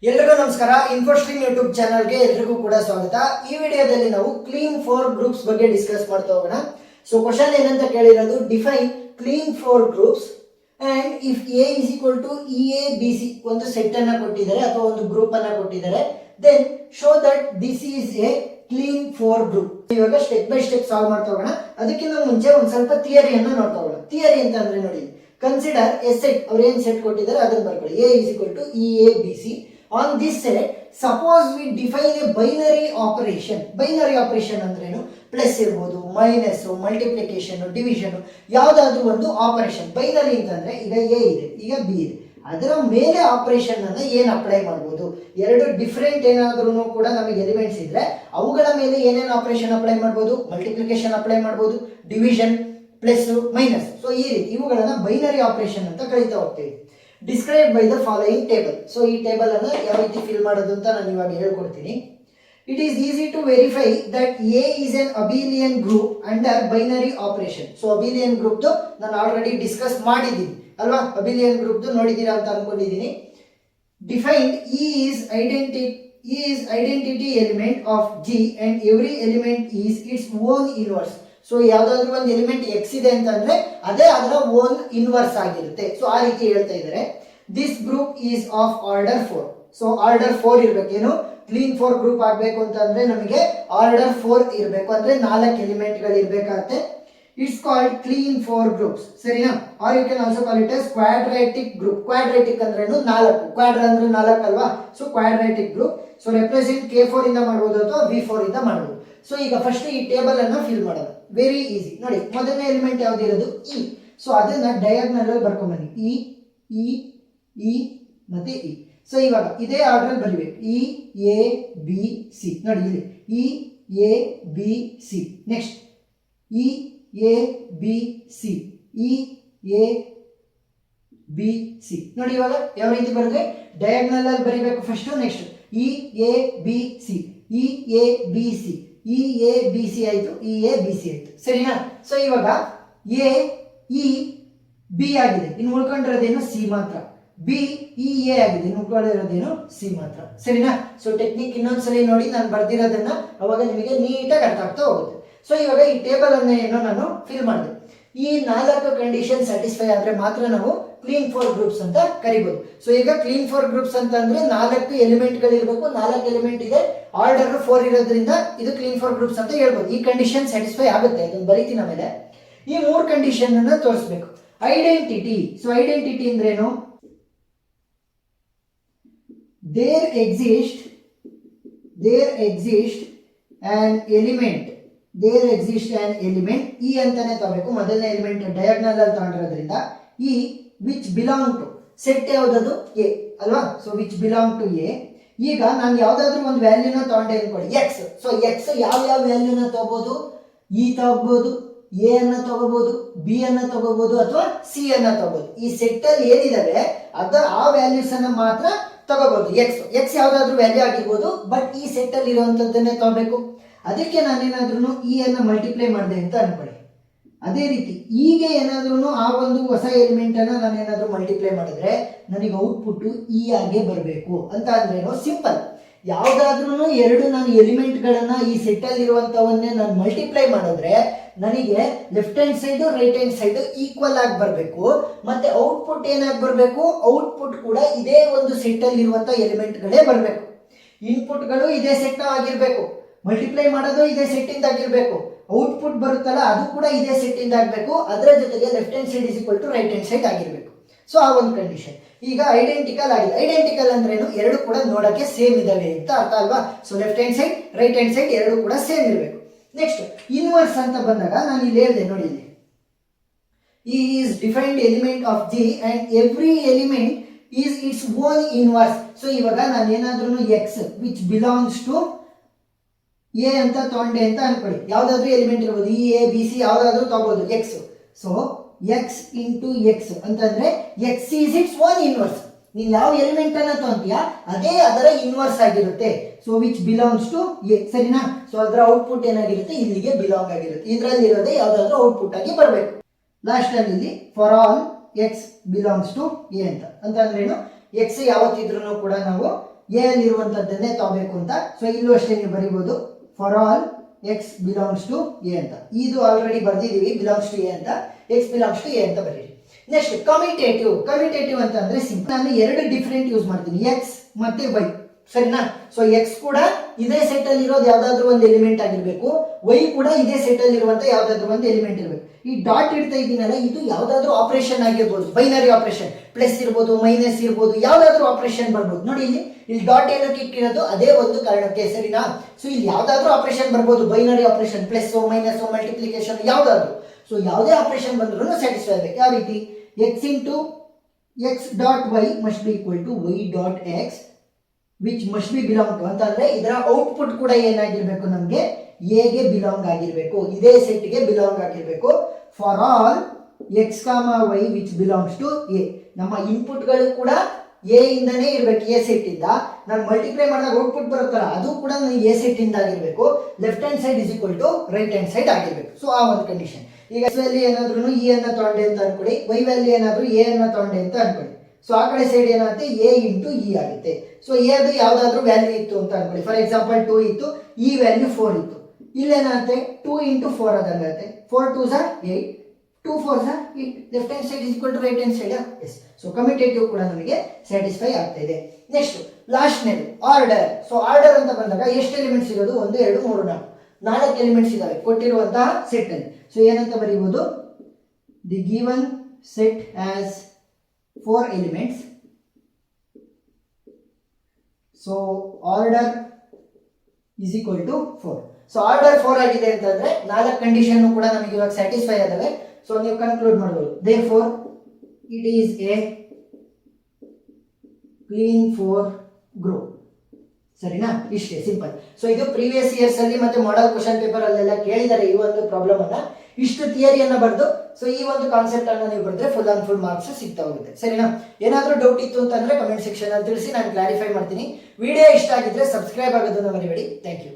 ಎಲ್ರಿಗೂ ನಮಸ್ಕಾರ. ಇನ್ಫೋಸ್ಟ್ರೀಮ್ ಯೂಟ್ಯೂಬ್ ಚಾನಲ್ಗೆ ಎಲ್ರಿಗೂ ಕೂಡ ಸ್ವಾಗತ. ಈ ವಿಡಿಯೋದಲ್ಲಿ ನಾವು ಕ್ಲೀನ್ ಫೋರ್ ಗ್ರೂಪ್ಸ್ ಬಗ್ಗೆ ಡಿಸ್ಕಸ್ ಮಾಡ್ತಾ ಹೋಗೋಣ. ಸೊ ಕ್ವಶನ್ ಏನಂತ ಕೇಳಿರೋದು, define Klein four groups and if A is equal to EABC ಒಂದು ಸೆಟ್ ಅನ್ನ ಕೊಟ್ಟಿದ್ದಾರೆ ಅಥವಾ ಒಂದು ಗ್ರೂಪ್ ಅನ್ನ ಕೊಟ್ಟಿದ್ದಾರೆ, then show that this is a Klein four group. ಇವಾಗ ಸ್ಟೆಪ್ ಬೈ ಸ್ಟೆಪ್ ಸಾಲ್ವ್ ಮಾಡ್ತಾ ಹೋಗೋಣ. ಅದಕ್ಕಿಂತ ಮುಂಚೆ ಒಂದು ಸ್ವಲ್ಪ ಥಿಯರಿಯನ್ನು ನೋಡ್ತಾ ಹೋಗೋಣ. ಥಿಯರಿ ಅಂತ ಅಂದ್ರೆ ನೋಡಿ, ಕನ್ಸಿಡರ್ ಎ ಸೆಟ್, ಅವ್ರು ಏನ್ ಸೆಟ್ ಕೊಟ್ಟಿದ್ದಾರೆ ಅದನ್ನ ಬರ್ಕೊಳ್ಳಿ. A is equal to EABC. On this set, suppose we define a binary operation. Binary operation ಅಂದ್ರೇನು? ಪ್ಲಸ್ ಇರ್ಬೋದು, ಮೈನಸ್, ಮಲ್ಟಿಪ್ಲಿಕೇಶನ್, ಡಿವಿಷನ್, ಯಾವ್ದಾದ್ರು ಒಂದು ಆಪರೇಷನ್. ಬೈನರಿ ಅಂತಂದ್ರೆ ಈಗ ಎ ಇದೆ, ಈಗ ಬಿ ಇದೆ, ಅದರ ಮೇಲೆ ಆಪರೇಷನ್ ಅನ್ನ ಏನ್ ಅಪ್ಲೈ ಮಾಡಬಹುದು? ಎರಡು ಡಿಫರೆಂಟ್ ಏನಾದ್ರೂ ಕೂಡ ನಮಗೆ ಎಲಿಮೆಂಟ್ಸ್ ಇದ್ರೆ ಅವುಗಳ ಮೇಲೆ ಏನೇನು ಆಪರೇಷನ್ ಅಪ್ಲೈ ಮಾಡಬಹುದು? ಮಲ್ಟಿಪ್ಲಿಕೇಶನ್ ಅಪ್ಲೈ ಮಾಡಬಹುದು, ಡಿವಿಷನ್, ಪ್ಲಸ್, ಮೈನಸ್. ಸೊ ಈ ರೀತಿ ಇವುಗಳನ್ನ ಬೈನರಿ ಆಪರೇಷನ್ ಅಂತ ಕರೀತಾ ಹೋಗ್ತೀವಿ. Describe by the following table. So ಈ ಟೇಬಲ್ ಅನ್ನು ಯಾವ ರೀತಿ ಫಿಲ್ ಮಾಡೋದು ಅಂತ ನಾನು ಇವಾಗ ಹೇಳ್ಕೊಡ್ತೀನಿ. It is easy to verify that A is an abelian group under binary operation. So abelian group ನಾನು ಆಲ್ರೆಡಿ ಡಿಸ್ಕಸ್ ಮಾಡಿದ್ದೀನಿ ಅಲ್ವಾ? ಅಬಿಲಿಯನ್ ಗ್ರೂಪ್ ನೋಡಿದ್ದೀರಾ ಅಂತ ಅನ್ಕೊಂಡಿದ್ದೀನಿ. Defined E is identity element of G and every element is its own inverse. So ಯಾವ್ದಾದ್ರು ಒಂದು element X ಇದೆ ಅಂತಂದ್ರೆ ಅದೇ ಅದರ ಓನ್ ಇನ್ವರ್ಸ್ ಆಗಿರುತ್ತೆ. ಸೊ ಆ ರೀತಿ ಹೇಳ್ತಾ ಇದ್ದಾರೆ. This group is of order 4. So order 4 ಇರ್ಬೇಕೇನು? ಕ್ಲೀನ್ 4 ಗ್ರೂಪ್ ಆಗ್ಬೇಕು ಅಂತಂದ್ರೆ ನಮಗೆ ಆರ್ಡರ್ 4 ಇರಬೇಕು, ಅಂದ್ರೆ 4 ಎಲಿಮೆಂಟ್ ಗಳು ಇರ್ಬೇಕಾಗತ್ತೆ. ಇಟ್ಸ್ ಕಾಲ್ಡ್ ಕ್ಲೀನ್ 4 ಗ್ರೂಪ್ಸ್, ಸರಿನಾ? Or you can also call it as quadratic group. Quadratic ಅಂದ್ರೇನು? 4. ಕ್ವಾಡ್ರ ಅಂದ್ರೆ 4 ಅಲ್ವಾ? So quadratic group. So represent K4 ಇಂದ ಮಾಡಬಹುದು ಅಥವಾ V4 ಇಂದ ಮಾಡಬಹುದು. ಸೊ ಈಗ ಫಸ್ಟ್ ಈ ಟೇಬಲ್ ಅನ್ನ ಫಿಲ್ ಮಾಡೋಣ. Very easy. ನೋಡಿ, ಮೊದಲನೇ ಎಲಿಮೆಂಟ್ ಯಾವ್ದು ಇರೋದು? ಇ. ಸೊ ಅದನ್ನ ಡಯಾಗ್ನಲ್ ಅಲ್ಲಿ ಬರ್ಕೊಂಡ್ ಬನ್ನಿ. ಇ ಇ ಇ ಮತ್ತೆ ಇ. ಸೊ ಇವಾಗ ಇದೇ ಆರ್ಡರ್ ಅಲ್ಲಿ ಬರಿಬೇಕು. EABC. ನೋಡಿ ಇಲ್ಲಿ EABC. Next EABC EABC. ನೋಡಿ ಇವಾಗ ಯಾವ ರೀತಿ ಬರುತ್ತೆ? ಡಯಾಗ್ನಲ್ ಅಲ್ಲಿ ಬರಿಬೇಕು first. Next EABC EABC EABC ಆಯ್ತು, EABC ಆಯ್ತು, ಸರಿನಾ? ಸೊ ಇವಾಗ ಎ ಇ ಬಿ ಆಗಿದೆ, ಇನ್ನು ಉಳ್ಕೊಂಡಿರೋದೇನು? ಸಿ ಮಾತ್ರ. ಬಿ ಇ ಎ ಆಗಿದೆ, ಇನ್ನು ಉಳ್ಕೊಂಡಿರೋದೇನು? ಸಿ ಮಾತ್ರ, ಸರಿನಾ? ಸೊ ಟೆಕ್ನಿಕ್ ಇನ್ನೊಂದ್ಸಲಿ ನೋಡಿ, ನಾನು ಬರ್ದಿರೋದನ್ನ ಅವಾಗ ನಿಮಗೆ ನೀಟಾಗಿ ಅರ್ಥ ಆಗ್ತಾ ಹೋಗುತ್ತೆ. ಸೊ ಇವಾಗ ಈ ಟೇಬಲ್ ಅನ್ನ ಏನೋ ನಾನು ಫಿಲ್ ಮಾಡಿದೆ. ಈ 4 ಕಂಡೀಷನ್ ಸ್ಯಾಟಿಸ್ಫೈ ಆದ್ರೆ ಮಾತ್ರ ನಾವು ಕ್ಲೀನ್ 4 ಗ್ರೂಪ್ಸ್ ಅಂತ ಕರಿಬಹುದು. ಸೊ ಈಗ ಕ್ಲೀನ್ 4 ಗ್ರೂಪ್ಸ್ ಅಂತ ಅಂದ್ರೆ 4 ಎಲಿಮೆಂಟ್ ಗಳಿರ್ಬೇಕು. 4 ಎಲಿಮೆಂಟ್ ಇದೆ, ಆರ್ಡರ್ 4 ಇರೋದ್ರಿಂದ ಇದು ಕ್ಲೀನ್ 4 ಗ್ರೂಪ್ಸ್ ಅಂತ ಹೇಳ್ಬೋದು. ಈ ಕಂಡೀಷನ್ ಸ್ಯಾಟಿಸ್ಫೈ ಆಗುತ್ತೆ, ಅದನ್ನು ಬರೀತೀನಿ. ಆಮೇಲೆ ಈ 3 ಕಂಡೀಷನ್ ಅನ್ನ ತೋರಿಸ್ಬೇಕು. ಐಡೆಂಟಿಟಿ. ಸೊ ಐಡೆಂಟಿಟಿ ಅಂದ್ರೇನು? There exist an element. There exist an element. E ಅಂತಾನೆ ತಗೋಬೇಕು, ಮೊದಲನೇ ಎಲಿಮೆಂಟ್ ಡಯಾಗ್ನಲ್ ಅಲ್ಲಿ ತಗೊಂಡಿರೋದ್ರಿಂದ. E which belong to set ಯಾವ್ದದು? ಎ ಅಲ್ವಾ? So which belong to A. ಈಗ ನಾನು ಯಾವ್ದಾದ್ರು ಒಂದು ವ್ಯಾಲ್ಯೂನ ತಗೊಂಡೆ ಅನ್ಕೊಳ್ಳಿ, ಎಕ್ಸ್. ಸೊ ಎಕ್ಸ್ ಯಾವ ವ್ಯಾಲ್ಯೂನ ತಗೋಬಹುದು? ಇ ತಗೋಬಹುದು, ಎ ಅನ್ನ ತಗೋಬಹುದು, ಬಿ ಅನ್ನ ತಗೋಬಹುದು ಅಥವಾ ಸಿ ಅನ್ನ ತಗೋಬಹುದು. ಈ ಸೆಟ್ ಅಲ್ಲಿ ಏನಿದಾವೆ ಆ ವ್ಯಾಲ್ಯೂಸ್ ಅನ್ನ ಮಾತ್ರ ತಗೋಬಹುದು. ಎಕ್ಸ್ ಯಾವ್ದಾದ್ರು ವ್ಯಾಲ್ಯೂ ಆಗಿರ್ಬೋದು, ಬಟ್ ಈ ಸೆಟ್ ಅಲ್ಲಿ ಇರುವಂತದ್ದನ್ನೇ ತಗೋಬೇಕು. ಅದಕ್ಕೆ ನಾನೇನಾದ್ರೂ ಇ ಅನ್ನ ಮಲ್ಟಿಪ್ಲೈ ಮಾಡಿದೆ ಅಂತ ಅನ್ಕೊಳ್ಳಿ. ಅದೇ ರೀತಿ ಈಗ ಏನಾದ್ರೂ ಆ ಒಂದು ಹೊಸ ಎಲಿಮೆಂಟ್ ಅನ್ನ ನಾನೇನಾದ್ರೂ ಮಲ್ಟಿಪ್ಲೈ ಮಾಡಿದ್ರೆ ನನಗೆ ಔಟ್ಪುಟ್ ಇ ಆಗೇ ಬರಬೇಕು ಅಂತ ಅಂದ್ರೇನು? ಸಿಂಪಲ್. ಯಾವ್ದಾದ್ರೂ ಎರಡು ನಾನು ಎಲಿಮೆಂಟ್ ಗಳನ್ನ ಈ ಸೆಟ್ ಅಲ್ಲಿ ಇರುವಂತವನ್ನೇ ನಾನು ಮಲ್ಟಿಪ್ಲೈ ಮಾಡಿದ್ರೆ ನನಗೆ left hand side right hand side equal ಆಗಿ ಬರಬೇಕು. ಮತ್ತೆ ಔಟ್ಪುಟ್ ಏನಾಗಿ ಬರಬೇಕು? ಔಟ್ಪುಟ್ ಕೂಡ ಇದೇ ಒಂದು ಸೆಟ್ ಅಲ್ಲಿ ಇರುವಂತ ಎಲಿಮೆಂಟ್ ಗಳೇ ಬರಬೇಕು. ಇನ್ಪುಟ್ಗಳು ಇದೇ ಸೆಟ್ ಆಗಿರ್ಬೇಕು, ಮಲ್ಟಿಪ್ಲೈ ಮಾಡೋದು ಇದೇ ಸೆಟ್ ಇಂದ ಆಗಿರ್ಬೇಕು, ಔಟ್ಪುಟ್ ಬರುತ್ತಲ್ಲ ಅದು ಕೂಡ ಇದೇ ಸೆಟ್ ಇಂದ ಆಗಬೇಕು. ಅದರ ಜೊತೆಗೆ left hand side is equal to right hand side ಆಗಿರ್ಬೇಕು. ಸೊ ಆ ಒಂದು ಕಂಡೀಷನ್. ಈಗ ಐಡೆಂಟಿಕಲ್ ಆಗಿದೆ. ಐಡೆಂಟಿಕಲ್ ಅಂದ್ರೇನು? ಎರಡು ಕೂಡ ನೋಡಕ್ಕೆ ಸೇಮ್ ಇದಾವೆ ಅಂತ ಅರ್ಥ ಅಲ್ವಾ? So left hand side right hand side ಎರಡು ಕೂಡ ಸೇಮ್ ಇರಬೇಕು. ನೆಕ್ಸ್ಟ್ ಇನ್ವರ್ಸ್ ಅಂತ ಬಂದಾಗ ನಾನು ಇಲ್ಲಿ ಹೇಳಿದೆ ನೋಡಿ, ಇಲ್ಲಿ is defined element of G and every element is its own inverse. So ಇವಾಗ ನಾನು ಏನಾದ್ರೂ X which belongs to A ಅಂತ ತಗೊಂಡೆ ಅಂತ ಅನ್ಕೊಳ್ಳಿ. ಯಾವ್ದಾದ್ರು ಎಲಿಮೆಂಟ್ ಇರ್ಬೋದು, EABC ಯಾವ್ದಾದ್ರು ತಗೋಬಹುದು x. So x into x ಅಂತಂದ್ರೆ x is its own inverse. ನೀನ್ ಯಾವ ಎಲಿಮೆಂಟ್ ಅನ್ನ ತಗೊಂತೀಯಾ ಅದೇ ಅದರ ಇನ್ವರ್ಸ್ ಆಗಿರುತ್ತೆ. So which belongs to A, ಸರಿನಾ? ಸೊ ಅದರ ಔಟ್ಪುಟ್ ಏನಾಗಿರುತ್ತೆ? ಇಲ್ಲಿಗೆ ಬಿಲಾಂಗ್ ಆಗಿರುತ್ತೆ. ಇದರಲ್ಲಿ ಇರೋದೇ ಯಾವ್ದಾದ್ರು ಔಟ್ಪುಟ್ ಆಗಿ ಬರಬೇಕು. ಲಾಸ್ಟ್ ಅಲ್ಲಿ ಇಲ್ಲಿ for all X belongs to A ಅಂತ ಅಂದ್ರೆ ಏನು? ಎಕ್ಸ್ ಯಾವತ್ತಿದ್ರು ಕೂಡ ನಾವು ಎ ಅಲ್ಲಿ ಇರುವಂತದ್ದನ್ನೇ ತಗೋಬೇಕು ಅಂತ. ಸೊ ಇಲ್ಲೂ ಅಷ್ಟೇ ನೀವು ಬರೀಬಹುದು for all X belongs to A ಅಂತ. ಇದು ಆಲ್ರೆಡಿ ಬರ್ದಿದೀವಿ ಬಿಲಾಂಗ್ಸ್ ಟು ಎ ಅಂತ, ಎಕ್ಸ್ ಬಿಲಾಂಗ್ಸ್ ಟು ಎ ಅಂತ ಬರೀರಿ. ನೆಕ್ಸ್ಟ್ ಕಮಿಟೇಟಿವ್ ಅಂತ ಅಂದ್ರೆ ಸಿಂಪಲ್. ನಾನು ಎರಡು ಡಿಫರೆಂಟ್ ಯೂಸ್ ಮಾಡ್ತೀನಿ, ಎಕ್ಸ್ ಮತ್ತೆ ವೈ, ಸರಿನಾ? ಸೊ ಎಕ್ಸ್ ಕೂಡ ಇದೇ ಸೆಟ್ ಅಲ್ಲಿ ಇರೋದು ಯಾವ್ದಾದ್ರು ಒಂದು ಎಲಿಮೆಂಟ್ ಆಗಿರ್ಬೇಕು, ವೈ ಕೂಡ ಇದೇ ಸೆಟ್ ಅಲ್ಲಿ ಇರುವಂತ ಯಾವ್ದಾದ್ರು ಒಂದು ಎಲಿಮೆಂಟ್ ಇರಬೇಕು. ಈ ಡಾಟ್ ಇಡ್ತಾ ಇದ್ದೀನಲ್ಲ, ಇದು ಯಾವ್ದಾದ್ರು ಆಪರೇಷನ್ ಆಗಿರ್ಬೋದು, ಬೈನರಿ ಆಪರೇಷನ್, ಪ್ಲಸ್ ಇರ್ಬೋದು, ಮೈನಸ್ ಇರ್ಬೋದು, ಯಾವ್ದಾದ್ರು ಆಪರೇಷನ್ ಬರ್ಬೋದು. ನೋಡಿ ಇಲ್ಲಿ ಡಾಟ್ ಏನಕ್ಕೆ ಇಟ್ಟಿರೋದು ಅದೇ ಒಂದು ಕಾರಣಕ್ಕೆ, ಸರಿನಾ? ಸೊ ಇಲ್ಲಿ ಯಾವ್ದಾದ್ರು ಆಪರೇಷನ್ ಬರ್ಬೋದು, binary operation, plus minus multiplication ಯಾವ್ದಾದ್ರು. ಸೊ ಯಾವುದೇ ಆಪರೇಷನ್ ಬಂದ್ರೂ ಸ್ಯಾಟಿಸ್ಫೈ ಆಗಬೇಕು. ಯಾವ ರೀತಿ? X into X dot Y must be equal to Y dot X which must be belong to ಅಂತಂದ್ರೆ ಇದರ ಔಟ್ಪುಟ್ ಕೂಡ ಏನಾಗಿರ್ಬೇಕು, ನಮಗೆ ಎಗೆ ಬಿಲಾಂಗ್ ಆಗಿರ್ಬೇಕು, ಇದೇ ಸೆಟ್ಗೆ ಬಿಲಾಂಗ್ ಆಗಿರ್ಬೇಕು. For all X comma Y which belongs to A. ನಮ್ಮ ಇನ್ಪುಟ್ಗಳು ಕೂಡ ಎ ಇಂದನೇ ಇರಬೇಕು, ಎ ಸೆಟ್ ಇಂದ. ನಾನು ಮಲ್ಟಿಪ್ಲೈ ಮಾಡಿದಾಗ ಔಟ್ಪುಟ್ ಬರುತ್ತಲ್ಲ, ಅದು ಕೂಡ ನನಗೆ ಎ ಸೆಟ್ ಇಂದ ಆಗಿರ್ಬೇಕು. Left hand side is equal to right hand side ಆಗಿರ್ಬೇಕು. ಸೊ ಆ ಒಂದು ಕಂಡೀಷನ್. ಈಗ ಎಕ್ಸ್ ವ್ಯಾಲ್ಯೂ ಏನಾದ್ರೂ ಇ ಅನ್ನ ತಗೊಂಡೆ ಅಂತ ಅನ್ಕೊಳ್ಳಿ, ವೈ ವ್ಯಾಲ್ಯೂ ಏನಾದ್ರೂ ಎ ಅನ್ನ ತಗೊಂಡೆ ಅಂತ ಅನ್ಕೊಳ್ಳಿ. ಸೊ ಆ ಕಡೆ ಸೈಡ್ ಏನಾಗುತ್ತೆ, ಎ ಇಂಟು ಇ ಆಗುತ್ತೆ. ಸೊ ಎ ಅದು ಯಾವ್ದಾದ್ರು ವ್ಯಾಲ್ಯೂ ಇತ್ತು ಅಂತ ಅನ್ಕೊಳ್ಳಿ, ಫಾರ್ ಎಕ್ಸಾಂಪಲ್ 2 ಇತ್ತು, ಇ ವ್ಯಾಲ್ಯೂ 4 ಇತ್ತು. ಇಲ್ಲೇನಾಗುತ್ತೆ 2 ಇಂಟು 4 ಅದಾಗುತ್ತೆ, 4 2 8, 2 4 8. Left hand side is equal to right hand side. Yes. So commutative ಕೂಡ ನಮಗೆ ಸ್ಯಾಟಿಸ್ಫೈ ಆಗ್ತಾ ಇದೆ. ನೆಕ್ಸ್ಟ್ ಲಾಸ್ಟ್ನೇದು ಆರ್ಡರ್. ಸೊ ಆರ್ಡರ್ ಅಂತ ಬಂದಾಗ ಎಷ್ಟು ಎಲಿಮೆಂಟ್ಸ್ ಇರೋದು? 1 2 3 4 ಎಲಿಮೆಂಟ್ಸ್ ಇದಾವೆ ಕೊಟ್ಟಿರುವಂತಹ ಸೆಟ್ ಅಲ್ಲಿ. ಸೊ ಏನಂತ ಬರೀಬಹುದು? The given set has 4 elements. So order is equal to 4. So order 4 ಆಗಿದೆ ಅಂತಂದ್ರೆ 4 ಕಂಡೀಷನ್ ಕೂಡ ನಮಗೆ ಇವಾಗ ಸ್ಯಾಟಿಸ್ಫೈ ಆದವೆ. ಸೊ ನೀವು ಕನ್ಕ್ಲೂಡ್ ಮಾಡಬಹುದು, therefore it is a clean for grow. ಸರಿನಾ? ಇಷ್ಟೇ ಸಿಂಪಲ್. ಸೊ ಇದು ಪ್ರೀವಿಯಸ್ ಇಯರ್ಸ್ ಅಲ್ಲಿ ಮತ್ತೆ ಮಾಡಲ್ ಕ್ವಶನ್ ಪೇಪರ್ ಅಲ್ಲೆಲ್ಲ ಕೇಳಿದ್ದಾರೆ ಈ ಒಂದು ಪ್ರಾಬ್ಲಮ್ ಅನ್ನ. ಇಷ್ಟು ಥಿಯರಿಯನ್ನ ಬರೆದು ಸೊ ಈ ಒಂದು ಕಾನ್ಸೆಪ್ಟ್ ಅನ್ನ ನೀವು ಬರೆದ್ರೆ ಫುಲ್ ಅಂಡ್ ಫುಲ್ ಮಾರ್ಕ್ಸ್ ಸಿಗ್ತಾ ಹೋಗುತ್ತೆ. ಸರಿನಾ? ಏನಾದ್ರೂ ಡೌಟ್ ಇತ್ತು ಅಂತಂದ್ರೆ ಕಮೆಂಟ್ ಸೆಕ್ಷನ್ ಅಲ್ಲಿ ತಿಳಿಸಿ, ನಾನು ಕ್ಲಾರಿಫೈ ಮಾಡ್ತೀನಿ. ವಿಡಿಯೋ ಇಷ್ಟ ಆಗಿದ್ರೆ ಸಬ್ಸ್ಕ್ರೈಬ್ ಆಗೋದನ್ನ ಮರಿಬೇಡಿ. Thank you.